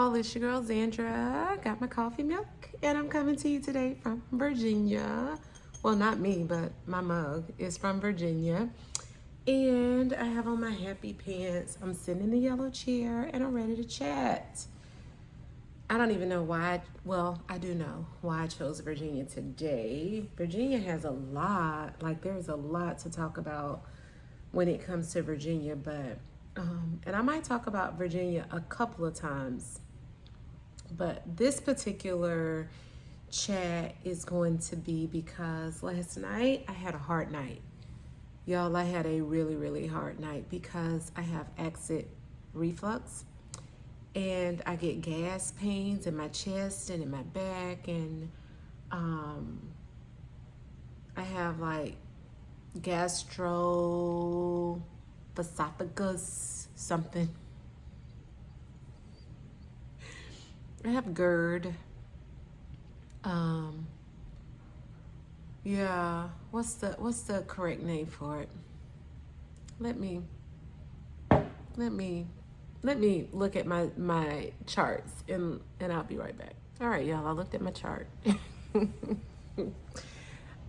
y'all, it's your girl Zandra. Got my coffee milk, and I'm coming to you today from Virginia. Well, not me, but my mug is from Virginia. And I have on my happy pants. I'm sitting in the yellow chair, and I'm ready to chat. I don't even know why. Well, I do know why I chose Virginia today. Virginia has a lot, there's a lot to talk about when it comes to Virginia, but and I might talk about Virginia a couple of times, but this particular chat is going to be because last night I had a hard night. Y'all, I had a really, really hard night because I have acid reflux and I get gas pains in my chest and in my back, and I have esophagus something. I have GERD. Yeah, what's the correct name for it? Let me look at my charts and I'll be right back. All right, y'all, I looked at my chart.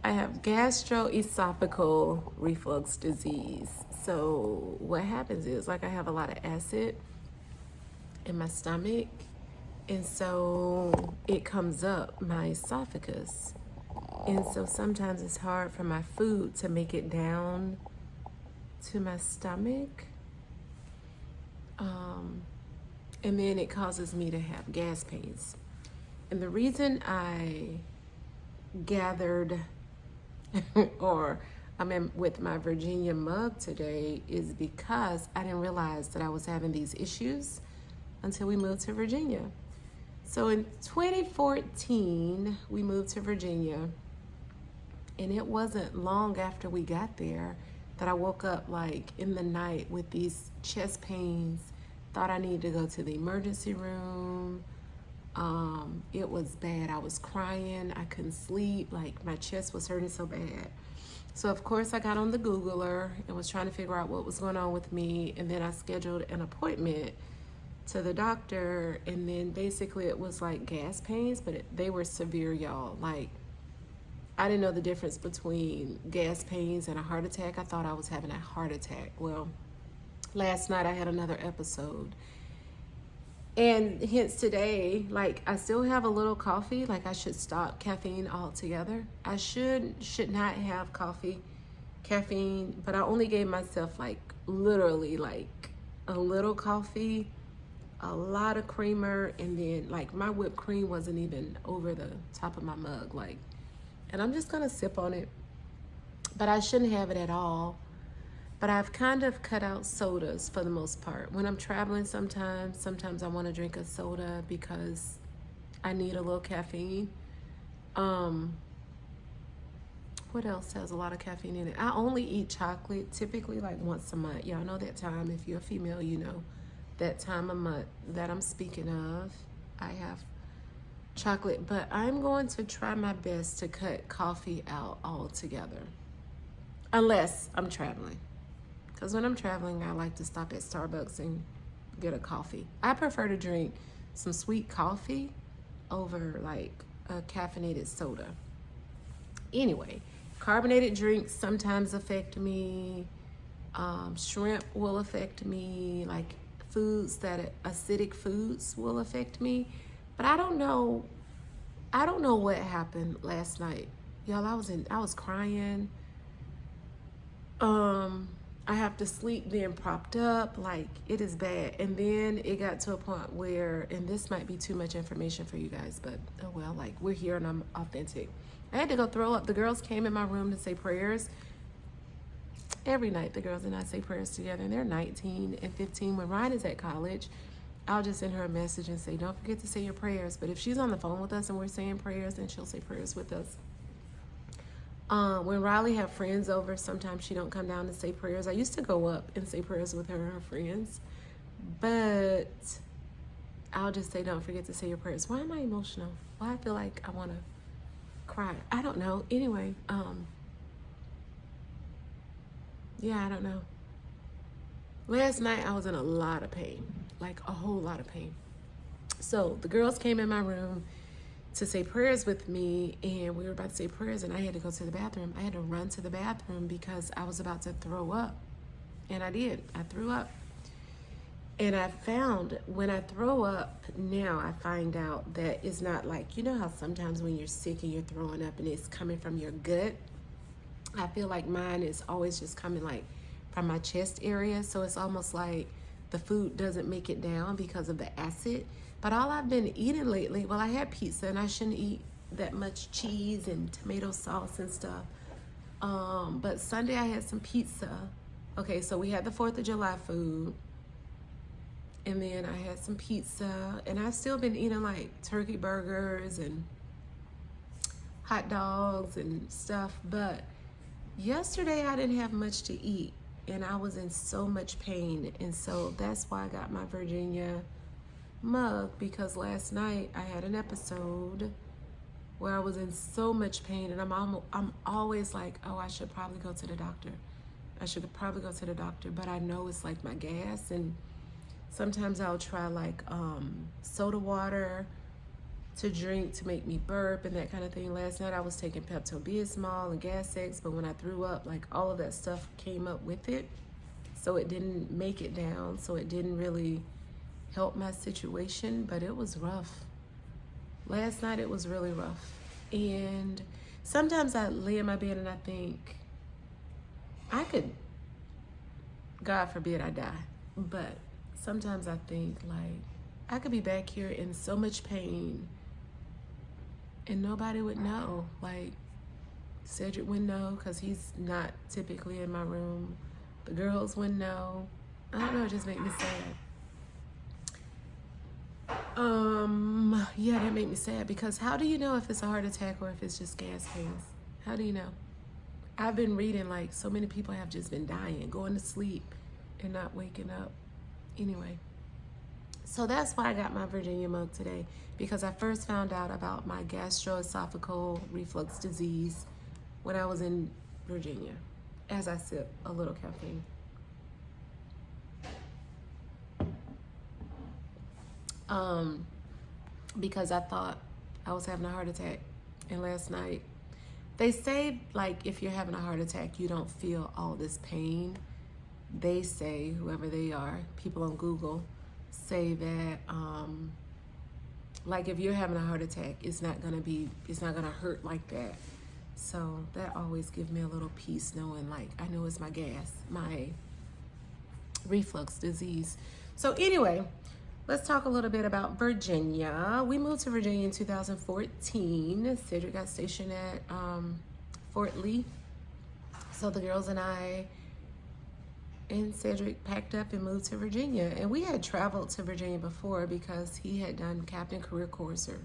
I have gastroesophageal reflux disease. So what happens is I have a lot of acid in my stomach, and so it comes up my esophagus. And so sometimes it's hard for my food to make it down to my stomach. And then it causes me to have gas pains. And the reason I gathered or I'm in with my Virginia mug today is because I didn't realize that I was having these issues until we moved to Virginia. So in 2014, we moved to Virginia, and it wasn't long after we got there that I woke up in the night with these chest pains, thought I needed to go to the emergency room. It was bad. I was crying. I couldn't sleep. My chest was hurting so bad. So of course I got on the Googler and was trying to figure out what was going on with me. And then I scheduled an appointment to the doctor. And then basically it was gas pains, but they were severe, y'all. I didn't know the difference between gas pains and a heart attack. I thought I was having a heart attack. Well, last night I had another episode. And hence today, I still have a little coffee. I should stop caffeine altogether. I should not have caffeine, but I only gave myself literally a little coffee, a lot of creamer, and then my whipped cream wasn't even over the top of my mug. And I'm just gonna sip on it, but I shouldn't have it at all. But I've kind of cut out sodas for the most part. When I'm traveling sometimes I want to drink a soda because I need a little caffeine. What else has a lot of caffeine in it? I only eat chocolate typically once a month. Y'all know that time. If you're a female, you know that time of month that I'm speaking of. I have chocolate, but I'm going to try my best to cut coffee out altogether. Unless I'm traveling. Because when I'm traveling, I like to stop at Starbucks and get a coffee. I prefer to drink some sweet coffee over a caffeinated soda. Anyway, carbonated drinks sometimes affect me. Shrimp will affect me. Acidic foods will affect me. But I don't know what happened last night. Y'all, I was crying. I have to sleep being propped up. It is bad. And then it got to a point where, and this might be too much information for you guys, but oh well, we're here and I'm authentic. I had to go throw up. The girls came in my room to say prayers. Every night the girls and I say prayers together, and they're 19 and 15. When Ryan is at college, I'll just send her a message and say, don't forget to say your prayers. But if she's on the phone with us and we're saying prayers, then she'll say prayers with us. When Riley have friends over, sometimes she don't come down to say prayers. I used to go up and say prayers with her and her friends, but I'll just say, don't forget to say your prayers. Why am I emotional? Why I feel like I want to cry? I don't know. Anyway, yeah, I don't know. Last night I was in a lot of pain, a whole lot of pain. So the girls came in my room to say prayers with me, and we were about to say prayers, and I had to go to the bathroom. I had to run to the bathroom because I was about to throw up. And I did. I threw up. And I found when I throw up now, I find out that it's not like, you know how sometimes when you're sick and you're throwing up and it's coming from your gut? I feel like mine is always just coming like from my chest area. So it's almost like the food doesn't make it down because of the acid. But all I've been eating lately, well, I had pizza and I shouldn't eat that much cheese and tomato sauce and stuff. But Sunday I had some pizza. Okay, so we had the 4th of July food. And then I had some pizza, and I've still been eating like turkey burgers and hot dogs and stuff. But yesterday I didn't have much to eat, and I was in so much pain. And so that's why I got my Virginia mug, because last night I had an episode where I was in so much pain, and I'm always like, oh, I should probably go to the doctor. But I know it's like my gas, and sometimes I'll try like soda water to drink to make me burp and that kind of thing. Last night I was taking Pepto-Bismol and Gas-X, but when I threw up, like all of that stuff came up with it. So it didn't make it down. So it didn't really help my situation, but it was rough. Last night it was really rough. And sometimes I lay in my bed and I think, God forbid I die, but sometimes I think like I could be back here in so much pain and nobody would know. Like Cedric wouldn't know because he's not typically in my room. The girls wouldn't know. I don't know, it just made me sad. Yeah, that made me sad because how do you know if it's a heart attack or if it's just gas pains? How do you know? I've been reading like so many people have just been dying, going to sleep and not waking up. Anyway, so that's why I got my Virginia mug today, because I first found out about my gastroesophageal reflux disease when I was in Virginia, as I sip a little caffeine. Because I thought I was having a heart attack, and last night, they say like if you're having a heart attack, you don't feel all this pain. They say, whoever they are, people on Google say that like if you're having a heart attack, it's not gonna hurt like that. So that always gives me a little peace knowing like I know it's my gas, my reflux disease. So anyway, let's talk a little bit about Virginia. We moved to Virginia in 2014. Cedric got stationed at Fort Lee. So the girls and I and Cedric packed up and moved to Virginia. And we had traveled to Virginia before because he had done Captain Career Course or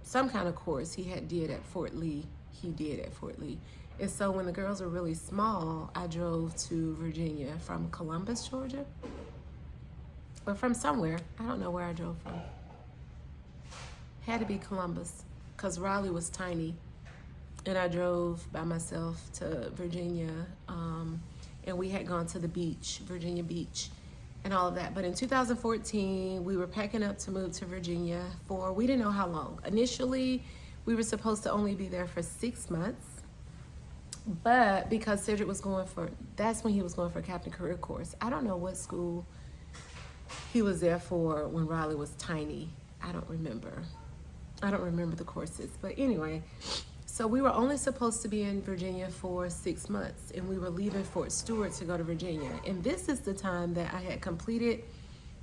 some kind of course he did at Fort Lee. And so when the girls were really small, I drove to Virginia from Columbus, Georgia. But from somewhere, I don't know where I drove from. Had to be Columbus, because Raleigh was tiny. And I drove by myself to Virginia, and we had gone to the beach, Virginia Beach, and all of that. But in 2014, we were packing up to move to Virginia for, we didn't know how long. Initially, we were supposed to only be there for 6 months. But because Cedric was that's when he was going for Captain Career Course. I don't know what school he was there for when Raleigh was tiny. I don't remember the courses. But anyway, so we were only supposed to be in Virginia for 6 months, and we were leaving Fort Stewart to go to Virginia. And this is the time that I had completed,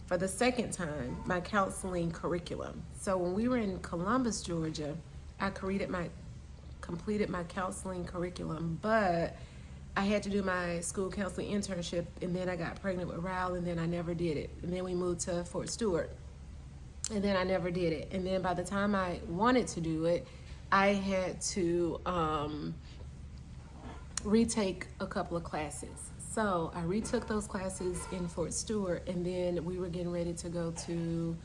for the second time, my counseling curriculum. So when we were in Columbus, Georgia, I completed my counseling curriculum, but I had to do my school counseling internship, and then I got pregnant with Raul, and then I never did it. And then we moved to Fort Stewart, and then I never did it. And then by the time I wanted to do it, I had to retake a couple of classes. So I retook those classes in Fort Stewart, and then we were getting ready to go to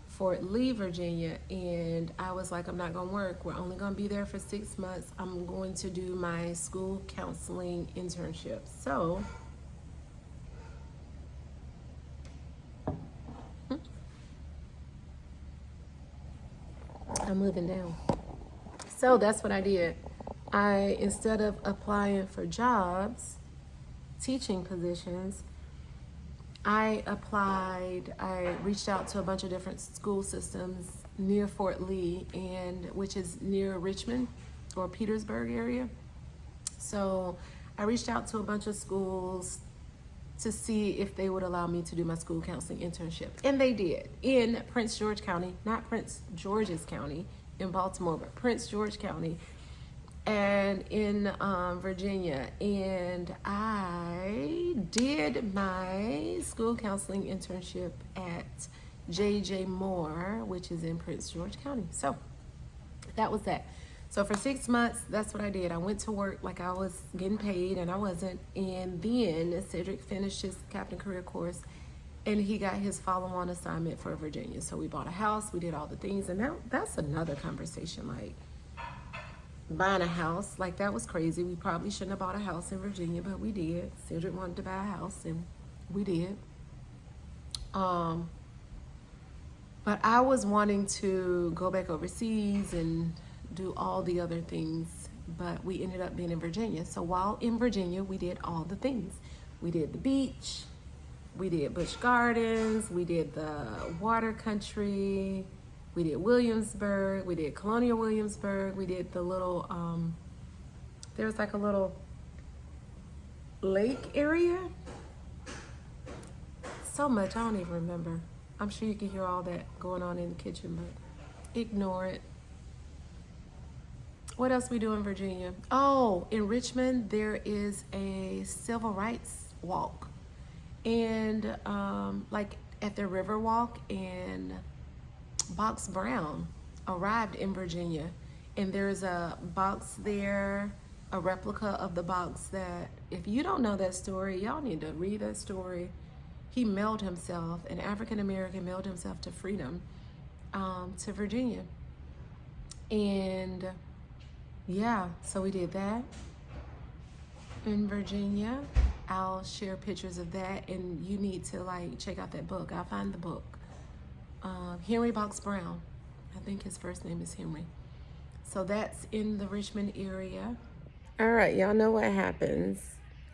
Fort Lee, Virginia, and I was like, I'm not gonna work. We're only gonna be there for 6 months. I'm going to do my school counseling internship. So I'm moving down. So that's what I did. Instead of applying for jobs, teaching positions, I reached out to a bunch of different school systems near Fort Lee, which is near Richmond or Petersburg area. So I reached out to a bunch of schools to see if they would allow me to do my school counseling internship. And they did, in Prince George County, not Prince George's County in Baltimore, but Prince George County and in Virginia. And I did my school counseling internship at J.J. Moore, which is in Prince George County. So that was that. So for 6 months, that's what I did. I went to work like I was getting paid, and I wasn't. And then Cedric finished his Captain Career course, and he got his follow-on assignment for Virginia. So we bought a house, we did all the things, and that's another conversation. Like buying a house, like that was crazy. We probably shouldn't have bought a house in Virginia, but we did. Cedric wanted to buy a house, and we did. But I was wanting to go back overseas and do all the other things, but we ended up being in Virginia. So while in Virginia, we did all the things. We did the beach, we did Busch Gardens, we did the water country, we did Williamsburg, we did Colonial Williamsburg, we did the little, there was like a little lake area. So much, I don't even remember. I'm sure you can hear all that going on in the kitchen, but ignore it. What else we do in Virginia? Oh, in Richmond, there is a civil rights walk. And like at the Riverwalk, and Box Brown arrived in Virginia. And there's a box there, a replica of the box that, if you don't know that story, y'all need to read that story. He mailed himself, an African-American mailed himself to freedom, to Virginia. And yeah, so we did that in Virginia. I'll share pictures of that, and you need to like check out that book. I'll find the book. Henry Box Brown. I think his first name is Henry. So that's in the Richmond area. All right, y'all know what happens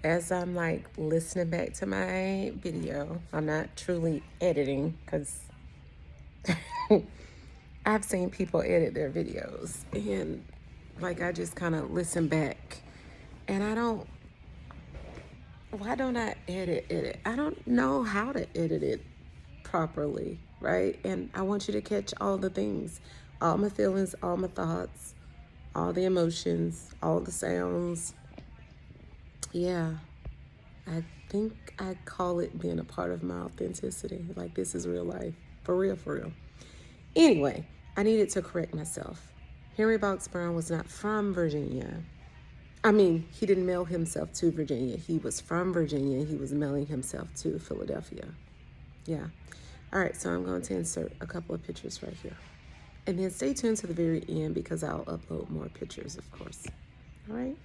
as I'm like listening back to my video. I'm not truly editing because I've seen people edit their videos, and like I just kind of listen back, and why don't I edit it? I don't know how to edit it properly, right? And I want you to catch all the things, all my feelings, all my thoughts, all the emotions, all the sounds. Yeah, I think I call it being a part of my authenticity. Like this is real life, for real, for real. Anyway, I needed to correct myself. Henry Box Brown was not from Virginia. I mean, he didn't mail himself to Virginia. He was from Virginia. He was mailing himself to Philadelphia. Yeah. All right, so I'm going to insert a couple of pictures right here. And then stay tuned to the very end because I'll upload more pictures, of course. All right.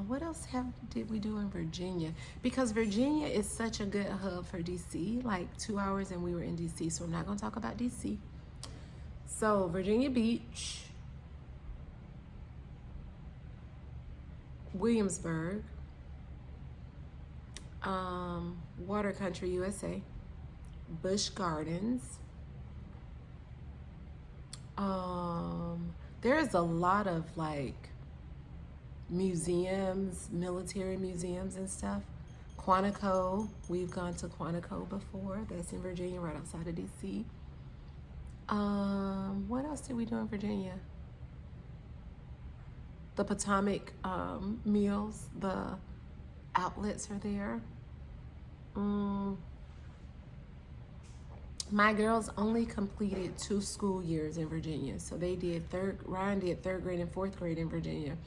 What else did we do in Virginia? Because Virginia is such a good hub for DC, like 2 hours and we were in DC, so we're not gonna talk about DC. So Virginia Beach, Williamsburg, Water Country, USA, Busch Gardens. There's a lot of like museums, military museums and stuff. Quantico, we've gone to Quantico before. That's in Virginia, right outside of DC. What else did we do in Virginia? The Potomac Mills, the outlets are there. My girls only completed 2 school years in Virginia. So Ryan did 3rd grade and 4th grade in Virginia.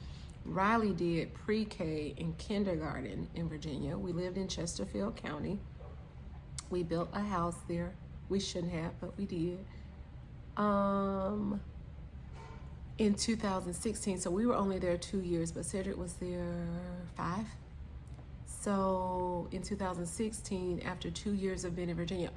Riley did pre-K and kindergarten in Virginia. We lived in Chesterfield County. We built a house there. We shouldn't have, but we did. In 2016, so we were only there 2 years, but Cedric was there 5. So in 2016, after 2 years of being in Virginia,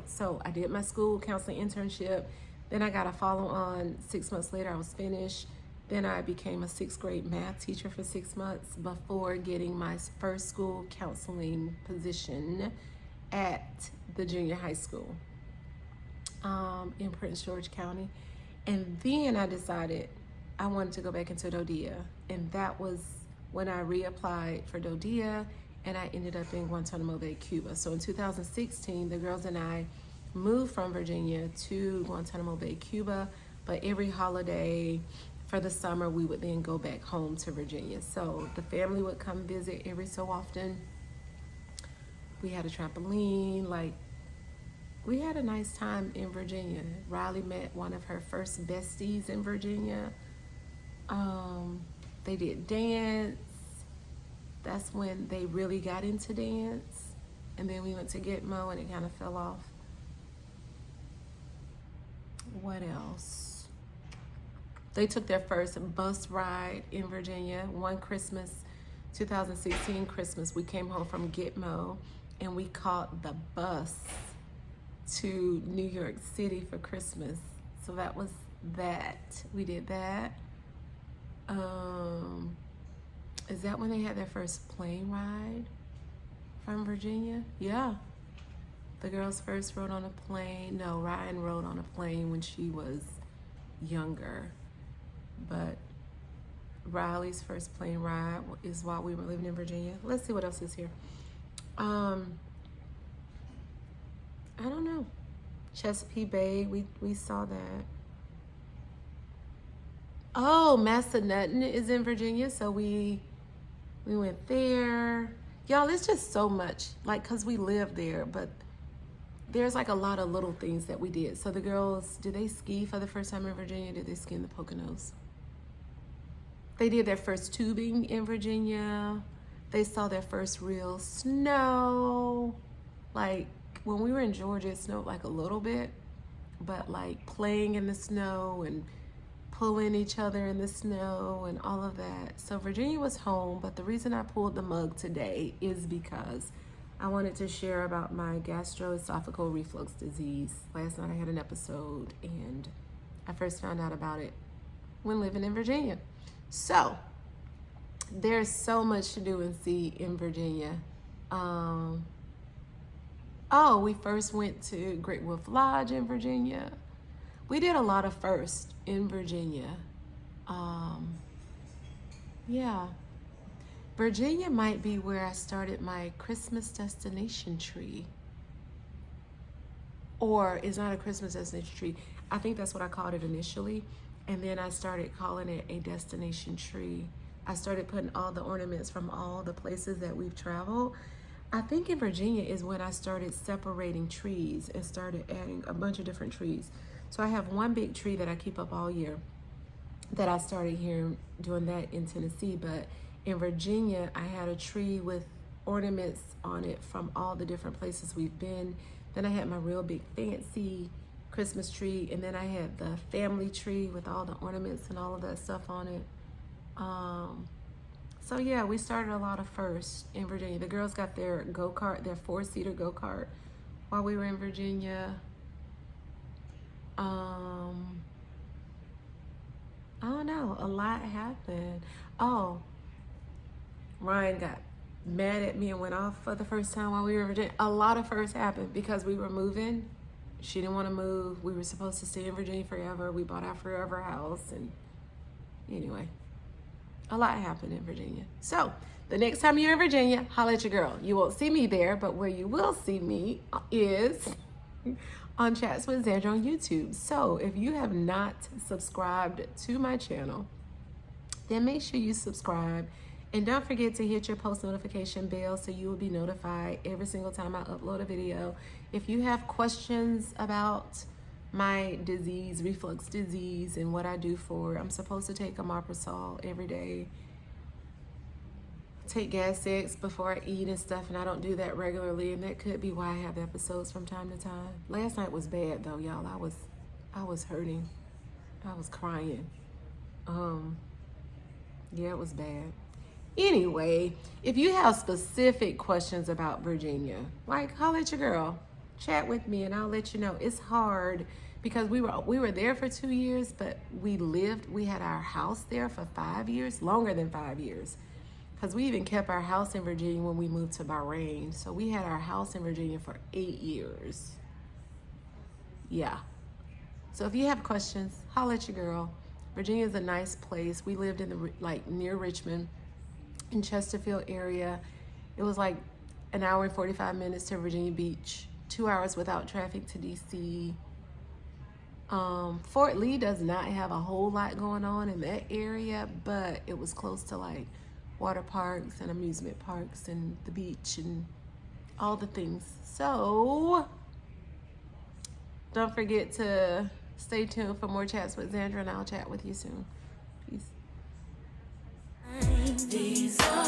so I did my school counseling internship. Then I got a follow-on 6 months later. I was finished. Then I became a 6th grade math teacher for 6 months before getting my first school counseling position at the junior high school in Prince George County. And then I decided I wanted to go back into Dodea. And that was when I reapplied for Dodea, and I ended up in Guantanamo Bay, Cuba. So in 2016, the girls and I moved from Virginia to Guantanamo Bay, Cuba. But every holiday for the summer, we would then go back home to Virginia. So the family would come visit every so often. We had a trampoline, we had a nice time in Virginia. Riley met one of her first besties in Virginia. They did dance. That's when they really got into dance. And then we went to Gitmo and it kind of fell off. What else? They took their first bus ride in Virginia. One Christmas, 2016 Christmas, we came home from Gitmo and we caught the bus to New York City for Christmas. So that was that. We did that. Is that when they had their first plane ride from Virginia? Yeah. The girls first rode on a plane. No, Ryan rode on a plane when she was younger. But Riley's first plane ride is while we were living in Virginia. Let's see what else is here. I don't know. Chesapeake Bay, we saw that. Oh, Massanutten is in Virginia, so we went there. Y'all, it's just so much, cause we live there, but there's a lot of little things that we did. So the girls, did they ski for the first time in Virginia? Did they ski in the Poconos? They did their first tubing in Virginia. They saw their first real snow. When we were in Georgia, it snowed a little bit, but playing in the snow and pulling each other in the snow and all of that. So Virginia was home, but the reason I pulled the mug today is because I wanted to share about my gastroesophageal reflux disease. Last night I had an episode and I first found out about it when living in Virginia. So there's so much to do and see in Virginia. We first went to Great Wolf Lodge in Virginia. We did a lot of firsts in Virginia. Yeah. Virginia might be where I started my Christmas destination tree. Or it's not a Christmas destination tree. I think that's what I called it initially. And then I started calling it a destination tree. I started putting all the ornaments from all the places that we've traveled. I think in Virginia is when I started separating trees and started adding a bunch of different trees. So I have one big tree that I keep up all year that I started here doing that in Tennessee. But in Virginia, I had a tree with ornaments on it from all the different places we've been. Then I had my real big fancy Christmas tree. And then I had the family tree with all the ornaments and all of that stuff on it. So yeah, we started a lot of firsts in Virginia. The girls got their go-kart, their 4-seater go-kart while we were in Virginia. I don't know, a lot happened. Oh, Ryan got mad at me and went off for the first time while we were in Virginia. A lot of firsts happened because we were moving. She didn't want to move. We were supposed to stay in Virginia forever. We bought our forever house, and anyway, a lot happened in Virginia. So the next time you're in Virginia, holla at your girl. You won't see me there, but where you will see me is on Chats with Zandra on YouTube. So if you have not subscribed to my channel, then make sure you subscribe And don't forget to hit your post notification bell so you will be notified every single time I upload a video. If you have questions about my disease, reflux disease, and what I do for it, I'm supposed to take omeprazole every day. Take Gas-X before I eat and stuff, and I don't do that regularly, and that could be why I have episodes from time to time. Last night was bad though, y'all. I was hurting. I was crying. Yeah, it was bad. Anyway, if you have specific questions about Virginia, like, holler at your girl, chat with me, and I'll let you know. It's hard because we were there for 2 years, but we had our house there for 5 years, longer than 5 years, because we even kept our house in Virginia when we moved to Bahrain. So we had our house in Virginia for 8 years. Yeah. So if you have questions, holler at your girl. Virginia is a nice place. We lived in the near Richmond, in Chesterfield area. It was like an hour and 45 minutes to Virginia Beach, 2 hours without traffic to DC. Fort Lee does not have a whole lot going on in that area, but it was close to like water parks and amusement parks and the beach and all the things. So don't forget to stay tuned for more chats with Zandra, and I'll chat with you soon. Peace. These are